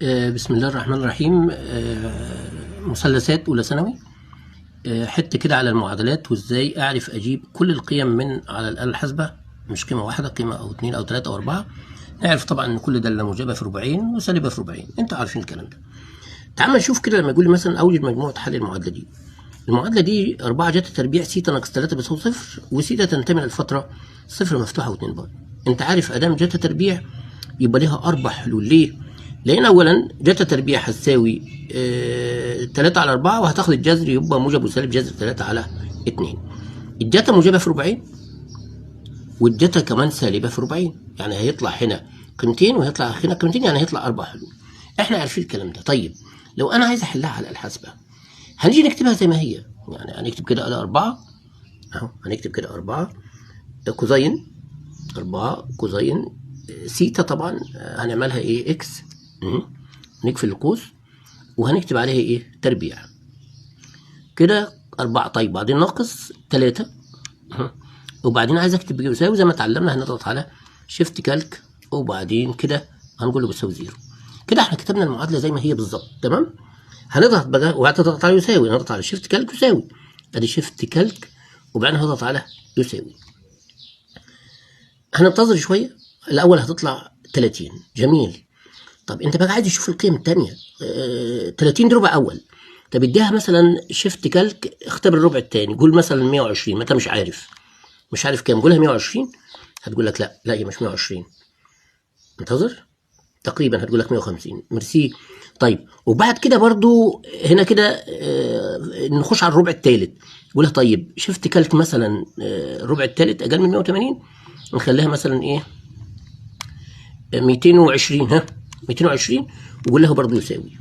بسم الله الرحمن الرحيم. مثلثات أولى ثانوي. حتة كده على المعادلات وإزاي أعرف أجيب كل القيم من على الآلة الحاسبة، مش قيمة واحدة، قيمة أو اتنين أو تلاتة أو أربعة. نعرف طبعا إن كل ده اللي موجبة في ربعين وسالبة في ربعين، أنتوا عارفين الكلام ده. تعال نشوف كده لما يقول لي مثلا أوجد مجموعة حل المعادلة دي. المعادلة دي 4 جتا تربيع سيتا ناقص 3 بيساوي 0، وسيتا تنتمي للفترة 0 مفتوحة و2 باي. أنت عارف أدام جتا تربيع يبقى ليها 4 حلول. ليه؟ لأن أولا جتا تربيع هتساوي 3 على 4، وهتاخد الجذر يبقى موجب وسالب جذر 3 على 2. الجتا موجبة في ربعين، والجتا كمان سالبة في ربعين، يعني هيطلع هنا قيمتين وهيطلع هنا قيمتين، يعني هيطلع 4 حلول. احنا عارفين الكلام ده. طيب لو أنا عايز أحلها على الحاسبة هنيجي نكتبها زي ما هي، يعني هنكتب كده آلة 4 أهو، هنكتب كده 4 كوزين 4 كوزين سيتا، طبعا هنعملها إيه؟ إكس، نقفل القوس وهنكتب عليها إيه؟ تربيع كده 4. طيب بعدين ناقص 3 وبعدين عايز أكتب بيساوي، زي ما اتعلمنا هنضغط على شيفت كالك وبعدين كده هنقول له بيساوي 0. كده احنا كتبنا المعادلة زي ما هي بالظبط. تمام. هنضغط بقى وهتضغط على يساوي، نضغط على شيفت كالك يساوي، ادي شيفت كالك وبعدين هضغط على يساوي. هننتظر شويه، الاول هتطلع 30. جميل. طب انت بقى عايز تشوف القيم الثانيه. 30 دي ربع اول. طب اديها مثلا شيفت كالك، اختبر الربع الثاني، قول مثلا 120. ما انت مش عارف كام، قولها 120. هتقول لك لا هي مش 120. انتظر، تقريبا هتقول لك 150. ميرسي. طيب وبعد كده برضو هنا كده نخش على الربع الثالث، قولها طيب شفت كالك مثلا الربع الثالث اقل من 180، نخليها مثلا ايه 220. ها 220 وقول لها برضو يساوي.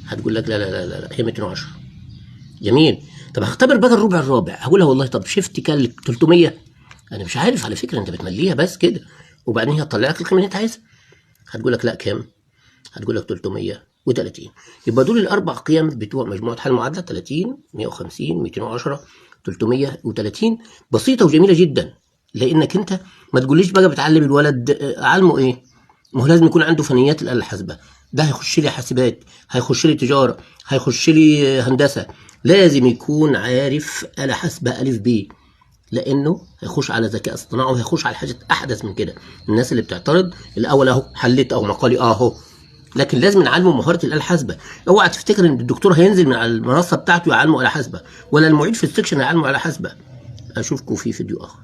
هتقول لك لا هي 210. جميل. طب هختبر بقى الربع الرابع، هقول لها والله طب شفت كالك 300. انا مش عارف على فكره، انت بتمليها بس كده وبعدين هي هتطلع لك القيمه اللي انت عايزها. هتقول لك لا كام؟ هتقول لك 330. يبقى دول الاربع قيم بتوع مجموعه حل المعادله: 30 150 210 330. بسيطه وجميله جدا، لانك انت ما تقوليش بقى بتعلم الولد علمه ايه، ما هو لازم يكون عنده فنيات الاله الحاسبه. ده هيخش لي حاسبات، هيخش لي تجاره، هيخش لي هندسه، لازم يكون عارف اله حاسبه الف ب، لانه هيخش على ذكاء اصطناعي وهيخش على حاجات احدث من كده. الناس اللي بتعترض الاول اهو حليت او مقالي اهو، لكن لازم نعلمه مهاره الاله الحاسبه. اوعى تفتكر ان الدكتور هينزل من على المنصه بتاعته يعلمه اله حاسبه، ولا المعيد في السكشن يعلمه اله حاسبه. اشوفكم في فيديو اخر.